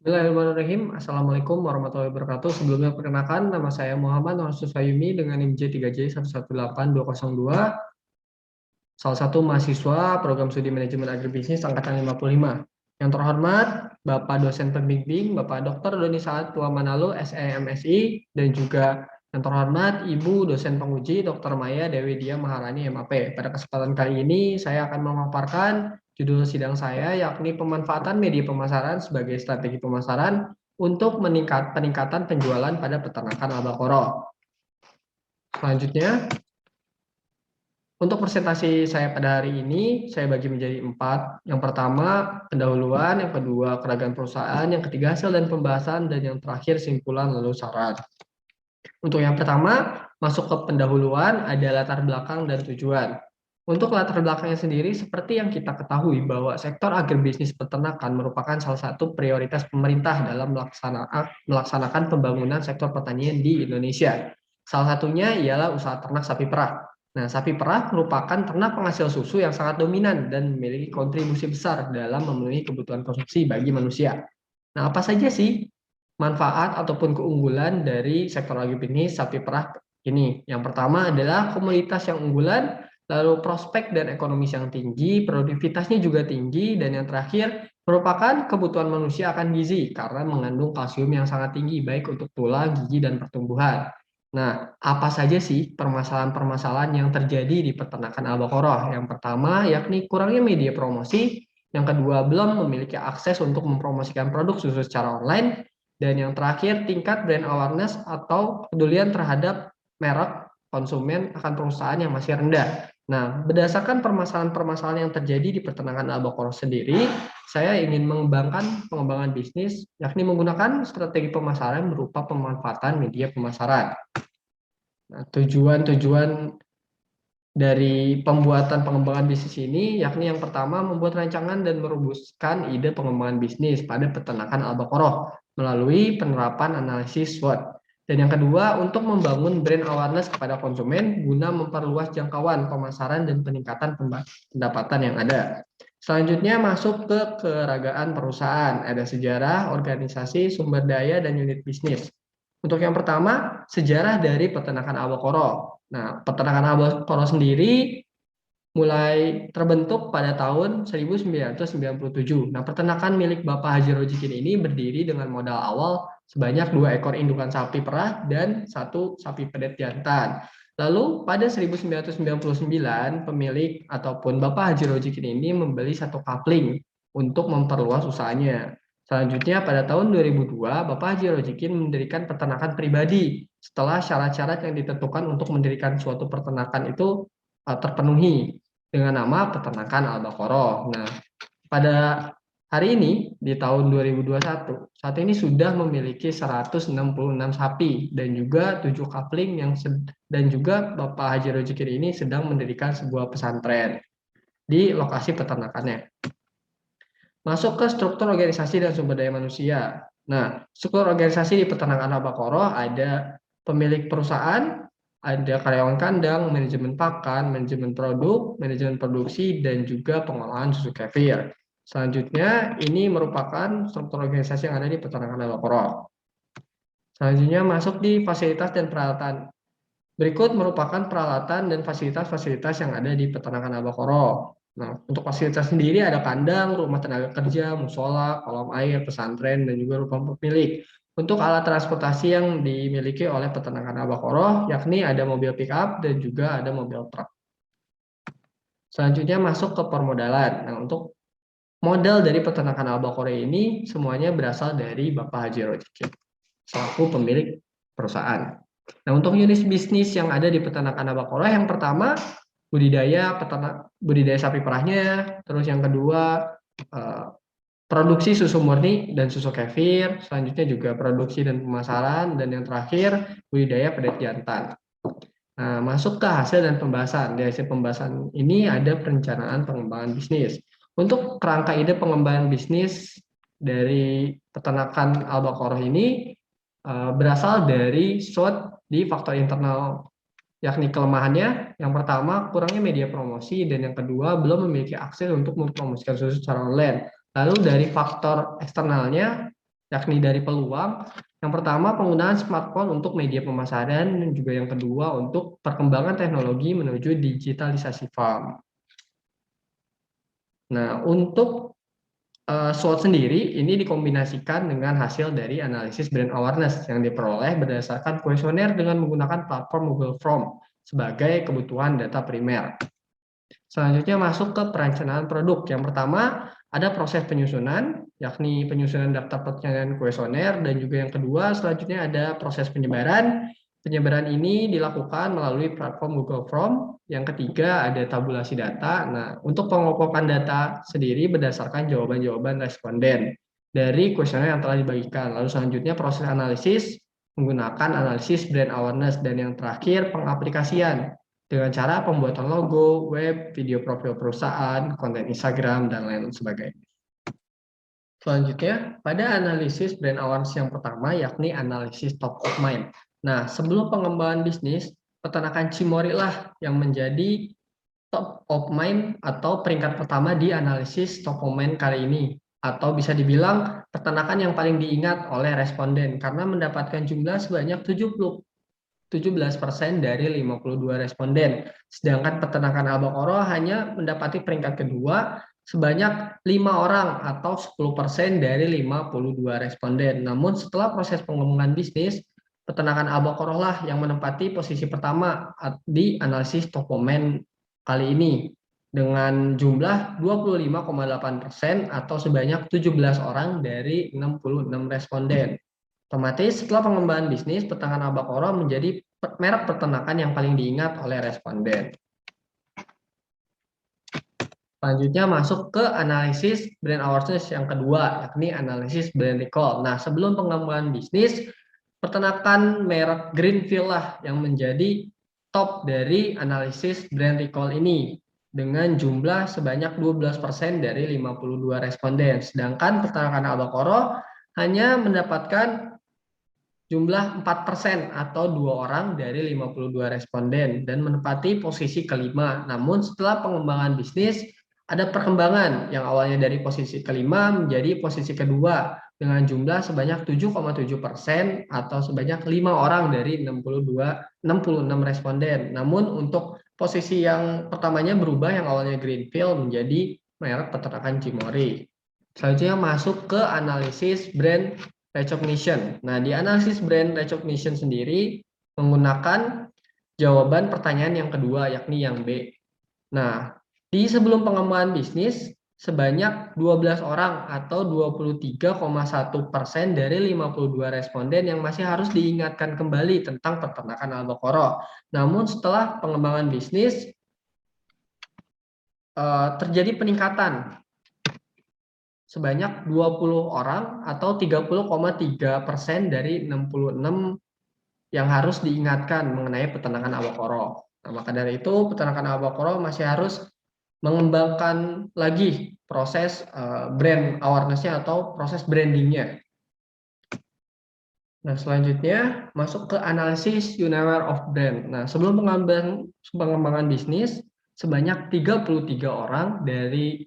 Bismillahirrahmanirrahim. Assalamualaikum warahmatullahi wabarakatuh. Sebelumnya perkenalkan, nama saya Muhammad Nosus Fayumi dengan NIM J3J1182, salah satu mahasiswa program studi manajemen agribisnis angkatan 55. Yang terhormat, Bapak dosen pembimbing, Bapak Dr. Doni Saad Tua Manalo, SEMSI, dan juga yang terhormat Ibu dosen penguji Dr. Maya Dewi Dia Maharani MAP. Pada kesempatan kali ini, saya akan memaparkan judul sidang saya, yakni pemanfaatan media pemasaran sebagai strategi pemasaran untuk peningkatan penjualan pada peternakan albakoro. Selanjutnya, untuk presentasi saya pada hari ini, saya bagi menjadi 4. Yang pertama, pendahuluan. Yang kedua, keragaman perusahaan. Yang ketiga, hasil dan pembahasan. Dan yang terakhir, simpulan lalu saran. Untuk yang pertama, masuk ke pendahuluan, ada latar belakang dan tujuan. Untuk latar belakangnya sendiri, seperti yang kita ketahui bahwa sektor agribisnis peternakan merupakan salah satu prioritas pemerintah dalam melaksanakan pembangunan sektor pertanian di Indonesia. Salah satunya ialah usaha ternak sapi perah. Nah, sapi perah merupakan ternak penghasil susu yang sangat dominan dan memiliki kontribusi besar dalam memenuhi kebutuhan konsumsi bagi manusia. Nah, apa saja sih manfaat ataupun keunggulan dari sektor agribisnis sapi perah ini? Yang pertama adalah komoditas yang unggulan, lalu prospek dan ekonomis yang tinggi, produktivitasnya juga tinggi, dan yang terakhir merupakan kebutuhan manusia akan gizi karena mengandung kalsium yang sangat tinggi baik untuk tulang, gigi, dan pertumbuhan. Nah, apa saja sih permasalahan-permasalahan yang terjadi di peternakan albakoro? Yang pertama, yakni kurangnya media promosi. Yang kedua, belum memiliki akses untuk mempromosikan produk susu secara online. Dan yang terakhir, tingkat brand awareness atau kepedulian terhadap merek konsumen akan perusahaan yang masih rendah. Nah, berdasarkan permasalahan-permasalahan yang terjadi di peternakan albakoro sendiri, saya ingin mengembangkan pengembangan bisnis, yakni menggunakan strategi pemasaran berupa pemanfaatan media pemasaran. Nah, tujuan-tujuan dari pembuatan pengembangan bisnis ini, yakni yang pertama membuat rancangan dan merumuskan ide pengembangan bisnis pada peternakan albakoro melalui penerapan analisis SWOT. Dan yang kedua, untuk membangun brand awareness kepada konsumen guna memperluas jangkauan pemasaran dan peningkatan pendapatan yang ada. Selanjutnya masuk ke keragaan perusahaan, ada sejarah, organisasi, sumber daya, dan unit bisnis. Untuk yang pertama, sejarah dari peternakan albakoro. Nah, peternakan albakoro sendiri mulai terbentuk pada tahun 1997. Nah, peternakan milik Bapak Haji Rojikin ini berdiri dengan modal awal sebanyak 2 ekor indukan sapi perah dan 1 sapi pedet jantan. Lalu pada 1999, pemilik ataupun Bapak Haji Rojikin ini membeli 1 kapling untuk memperluas usahanya. Selanjutnya pada tahun 2002, Bapak Haji Rojikin mendirikan peternakan pribadi setelah syarat-syarat yang ditentukan untuk mendirikan suatu peternakan itu terpenuhi dengan nama peternakan albakoro. Nah, pada hari ini di tahun 2021, saat ini sudah memiliki 166 sapi dan juga 7 kapling dan juga Bapak Haji Rojikin ini sedang mendirikan sebuah pesantren di lokasi peternakannya. Masuk ke struktur organisasi dan sumber daya manusia. Nah, struktur organisasi di peternakan albakoro ada pemilik perusahaan, ada karyawan kandang, manajemen pakan, manajemen produk, manajemen produksi, dan juga pengolahan susu kefir. Selanjutnya, ini merupakan struktur organisasi yang ada di peternakan albakoro. Selanjutnya masuk di fasilitas dan peralatan. Berikut merupakan peralatan dan fasilitas-fasilitas yang ada di peternakan albakoro. Nah, untuk fasilitas sendiri ada kandang, rumah tenaga kerja, musola, kolam air, pesantren, dan juga rumah pemilik. Untuk alat transportasi yang dimiliki oleh peternakan albakoro, yakni ada mobil pick-up dan juga ada mobil truk. Selanjutnya masuk ke permodalan. Nah, untuk modal dari peternakan albakoro ini semuanya berasal dari Bapak Haji Rojikin selaku pemilik perusahaan. Nah, untuk unit bisnis yang ada di peternakan albakoro, yang pertama budidaya sapi perahnya, terus yang kedua produksi susu murni dan susu kefir, selanjutnya juga produksi dan pemasaran, dan yang terakhir budidaya pedet jantan. Nah, masuk ke hasil dan pembahasan. Di hasil pembahasan ini ada perencanaan pengembangan bisnis. Untuk kerangka ide pengembangan bisnis dari peternakan albakoro ini berasal dari SWOT di faktor internal, yakni kelemahannya yang pertama kurangnya media promosi dan yang kedua belum memiliki akses untuk mempromosikan susu secara online. Lalu dari faktor eksternalnya yakni dari peluang. Yang pertama, penggunaan smartphone untuk media pemasaran, dan juga yang kedua untuk perkembangan teknologi menuju digitalisasi farm. Nah, untuk SWOT sendiri ini dikombinasikan dengan hasil dari analisis brand awareness yang diperoleh berdasarkan kuesioner dengan menggunakan platform Google Form sebagai kebutuhan data primer. Selanjutnya masuk ke perencanaan produk. Yang pertama ada proses penyusunan, yakni penyusunan daftar pertanyaan kuesioner, dan juga yang kedua selanjutnya ada proses penyebaran. Penyebaran ini dilakukan melalui platform Google Form. Yang ketiga ada tabulasi data. Nah, untuk pengumpulan data sendiri berdasarkan jawaban-jawaban responden dari kuesioner yang telah dibagikan. Lalu selanjutnya proses analisis menggunakan analisis brand awareness, dan yang terakhir pengaplikasian dengan cara pembuatan logo, web, video profil perusahaan, konten Instagram, dan lain sebagainya. Selanjutnya, pada analisis brand awareness yang pertama, yakni analisis top of mind. Nah, sebelum pengembangan bisnis, peternakan Cimory lah yang menjadi top of mind atau peringkat pertama di analisis top of mind kali ini. Atau bisa dibilang peternakan yang paling diingat oleh responden karena mendapatkan jumlah sebanyak 17% dari 52 responden. Sedangkan peternakan albakoro hanya mendapati peringkat kedua sebanyak 5 orang atau 10% dari 52 responden. Namun setelah proses pengembangan bisnis, peternakan albakoro lah yang menempati posisi pertama di analisis top of mind kali ini dengan jumlah 25,8% atau sebanyak 17 orang dari 66 responden. Otomatis setelah pengembangan bisnis, peternakan albakoro menjadi merek peternakan yang paling diingat oleh responden. Selanjutnya masuk ke analisis brand awareness yang kedua, yakni analisis brand recall. Nah, sebelum pengembangan bisnis, peternakan merek Greenfield lah yang menjadi top dari analisis brand recall ini dengan jumlah sebanyak 12% dari 52 responden. Sedangkan peternakan albakoro hanya mendapatkan jumlah 4% atau 2 orang dari 52 responden dan menempati posisi kelima. Namun setelah pengembangan bisnis, ada perkembangan yang awalnya dari posisi kelima menjadi posisi kedua dengan jumlah sebanyak 7,7% atau sebanyak 5 orang dari 66 responden. Namun untuk posisi yang pertamanya berubah yang awalnya Greenfield menjadi merek peternakan Cimory. Selanjutnya masuk ke analisis brand recognition. Nah, di analisis brand recognition sendiri menggunakan jawaban pertanyaan yang kedua, yakni yang B. Nah, di sebelum pengembangan bisnis, sebanyak 12 orang atau 23,1% dari 52 responden yang masih harus diingatkan kembali tentang peternakan albakoro. Namun setelah pengembangan bisnis, terjadi peningkatan sebanyak 20 orang atau 30,3% dari 66 yang harus diingatkan mengenai peternakan albakoro. Nah, maka dari itu peternakan albakoro masih harus mengembangkan lagi proses brand awareness-nya atau proses brandingnya. Nah, selanjutnya masuk ke analisis Unaware of Brand. Nah, sebelum pengembangan bisnis, sebanyak 33 orang dari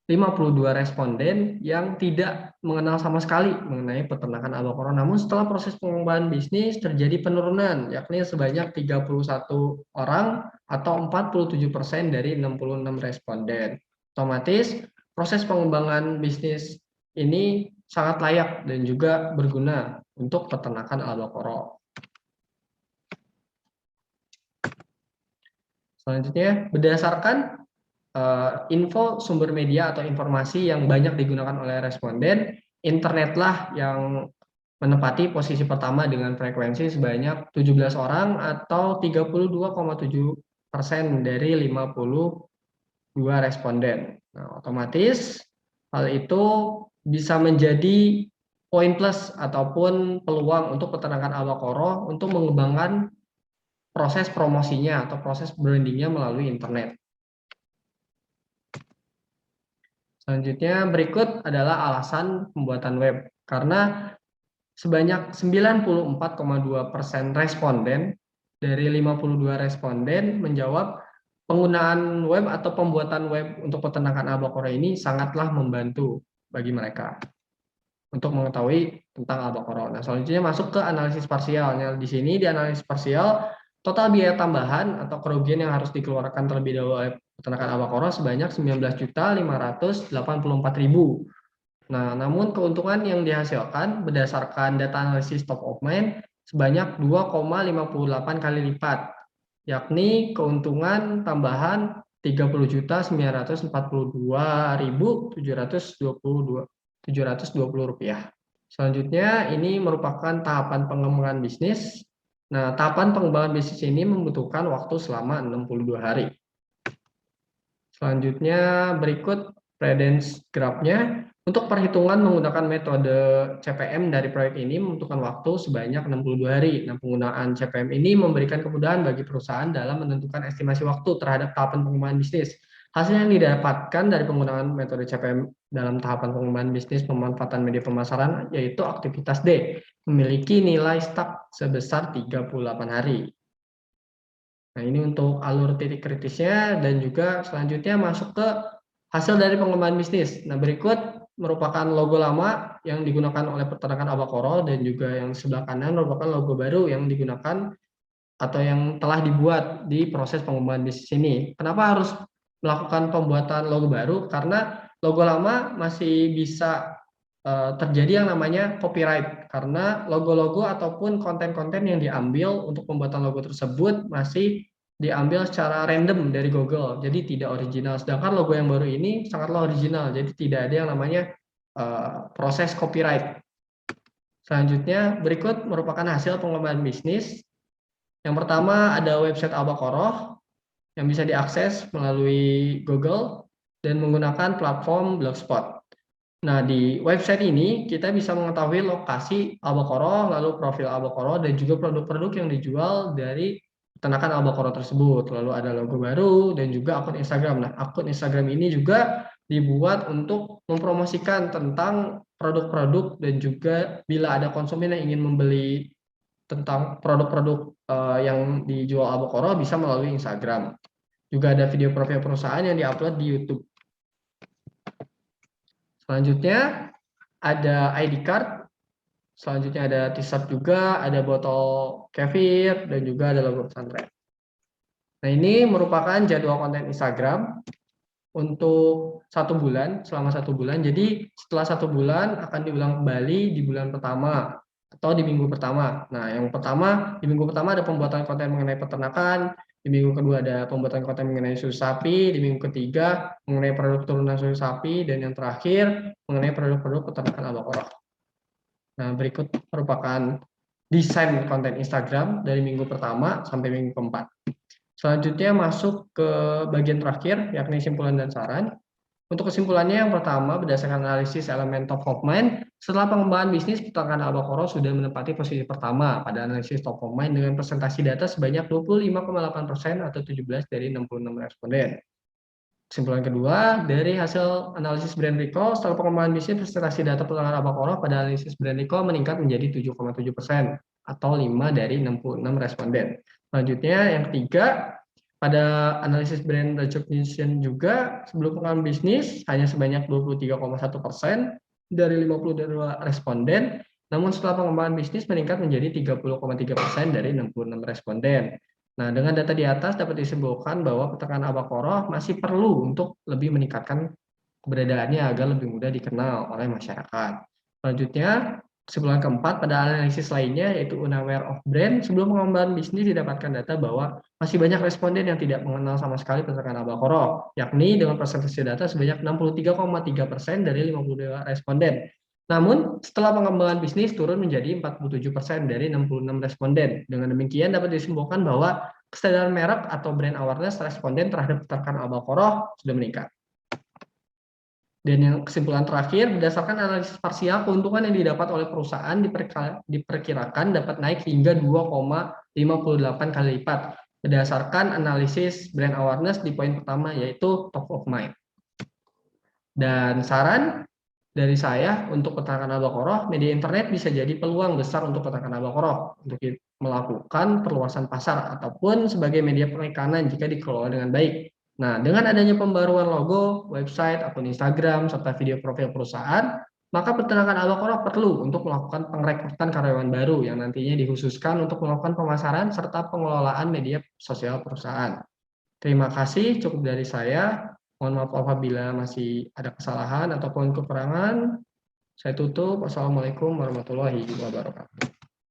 52 responden yang tidak mengenal sama sekali mengenai peternakan albakoro. Namun setelah proses pengembangan bisnis terjadi penurunan, yakni sebanyak 31 orang atau 47% dari 66 responden. Otomatis proses pengembangan bisnis ini sangat layak dan juga berguna untuk peternakan albakoro. Selanjutnya, berdasarkan info sumber media atau informasi yang banyak digunakan oleh responden, internetlah yang menempati posisi pertama dengan frekuensi sebanyak 17 orang atau 32,7% dari 52 responden. Nah, otomatis hal itu bisa menjadi poin plus ataupun peluang untuk peternakan albakoro untuk mengembangkan proses promosinya atau proses brandingnya melalui internet. Selanjutnya berikut adalah alasan pembuatan web. Karena sebanyak 94,2% responden dari 52 responden menjawab penggunaan web atau pembuatan web untuk peternakan albakoro ini sangatlah membantu bagi mereka untuk mengetahui tentang Albacora. Nah, selanjutnya masuk ke analisis parsial. Nah, di sini di analisis parsial, total biaya tambahan atau kerugian yang harus dikeluarkan terlebih dahulu oleh peternakan Albacora sebanyak 19.584.000. Nah, namun keuntungan yang dihasilkan berdasarkan data analisis top of mind sebanyak 2,58 kali lipat, yakni keuntungan tambahan 30.942.720 rupiah. Selanjutnya ini merupakan tahapan pengembangan bisnis. Nah, tahapan pengembangan bisnis ini membutuhkan waktu selama 62 hari. Selanjutnya berikut Prudence graph-nya. Untuk perhitungan menggunakan metode CPM dari proyek ini membutuhkan waktu sebanyak 62 hari. Nah, penggunaan CPM ini memberikan kemudahan bagi perusahaan dalam menentukan estimasi waktu terhadap tahapan pengembangan bisnis. Hasil yang didapatkan dari penggunaan metode CPM dalam tahapan pengembangan bisnis pemanfaatan media pemasaran yaitu aktivitas D, memiliki nilai stuck sebesar 38 hari. Nah, ini untuk alur titik kritisnya dan juga selanjutnya masuk ke hasil dari pengembangan bisnis. Nah, berikut merupakan logo lama yang digunakan oleh peternakan Albacora dan juga yang sebelah kanan merupakan logo baru yang digunakan atau yang telah dibuat di proses pengembangan bisnis ini. Kenapa harus melakukan pembuatan logo baru? Karena logo lama masih bisa terjadi yang namanya copyright karena logo-logo ataupun konten-konten yang diambil untuk pembuatan logo tersebut masih diambil secara random dari Google, jadi tidak original. Sedangkan logo yang baru ini sangatlah original, jadi tidak ada yang namanya proses copyright. Selanjutnya berikut merupakan hasil pengembangan bisnis. Yang pertama ada website Albacora yang bisa diakses melalui Google dan menggunakan platform Blogspot. Nah, di website ini kita bisa mengetahui lokasi Albacora, lalu profil Albacora, dan juga produk-produk yang dijual dari peternakan Albacora tersebut. Lalu ada logo baru dan juga akun Instagram. Nah, akun Instagram ini juga dibuat untuk mempromosikan tentang produk-produk dan juga bila ada konsumen yang ingin membeli tentang produk-produk yang dijual Albacora bisa melalui Instagram. Juga ada video profil perusahaan yang diupload di YouTube. Selanjutnya ada ID card, selanjutnya ada t-shirt juga, ada botol kefir, dan juga ada logo pesantren. Nah, ini merupakan jadwal konten Instagram untuk 1 bulan, selama 1 bulan. Jadi setelah 1 bulan akan diulang kembali di bulan pertama atau di minggu pertama. Nah, yang pertama, di minggu pertama ada pembuatan konten mengenai peternakan, di minggu kedua ada pembuatan konten mengenai susu sapi, di minggu ketiga mengenai produk turunan susu sapi, dan yang terakhir mengenai produk-produk peternakan Albacora. Nah, berikut merupakan desain konten Instagram dari minggu pertama sampai minggu keempat. Selanjutnya masuk ke bagian terakhir, yakni simpulan dan saran. Untuk kesimpulannya, yang pertama, berdasarkan analisis elemen top of mind, setelah pengembangan bisnis, peternakan Albacora sudah menempati posisi pertama pada analisis top of mind dengan presentasi data sebanyak 25,8% atau 17 dari 66 responden. Kesimpulan kedua, dari hasil analisis brand recall, setelah pengembangan bisnis, presentasi data peternakan Albacora pada analisis brand recall meningkat menjadi 7,7% atau 5 dari 66 responden. Selanjutnya, yang ketiga, pada analisis brand recognition juga sebelum pengembangan bisnis hanya sebanyak 23,1% dari 52 responden, namun setelah pengembangan bisnis meningkat menjadi 30,3% dari 66 responden. Nah, dengan data di atas dapat disimpulkan bahwa peternakan Albacora masih perlu untuk lebih meningkatkan keberadaannya agar lebih mudah dikenal oleh masyarakat. Selanjutnya, kesimpulan keempat, pada analisis lainnya yaitu unaware of brand, sebelum pengembangan bisnis didapatkan data bahwa masih banyak responden yang tidak mengenal sama sekali peternakan Albacora, yakni dengan persentase data sebanyak 63,3% dari 52 responden. Namun, setelah pengembangan bisnis turun menjadi 47% dari 66 responden. Dengan demikian dapat disimpulkan bahwa kesadaran merek atau brand awareness responden terhadap peternakan Albacora sudah meningkat. Dan yang kesimpulan terakhir, berdasarkan analisis parsial, keuntungan yang didapat oleh perusahaan diperkirakan dapat naik hingga 2,58 kali lipat berdasarkan analisis brand awareness di poin pertama yaitu top of mind. Dan saran dari saya untuk peternakan Albacora, media internet bisa jadi peluang besar untuk peternakan Albacora untuk melakukan perluasan pasar ataupun sebagai media perikanan jika dikelola dengan baik. Nah, dengan adanya pembaruan logo, website, akun Instagram, serta video profil perusahaan, maka peternakan Albacora perlu untuk melakukan pengrekrutan karyawan baru yang nantinya dikhususkan untuk melakukan pemasaran serta pengelolaan media sosial perusahaan. Terima kasih, cukup dari saya. Mohon maaf apabila masih ada kesalahan ataupun kekurangan. Saya tutup. Wassalamualaikum warahmatullahi wabarakatuh.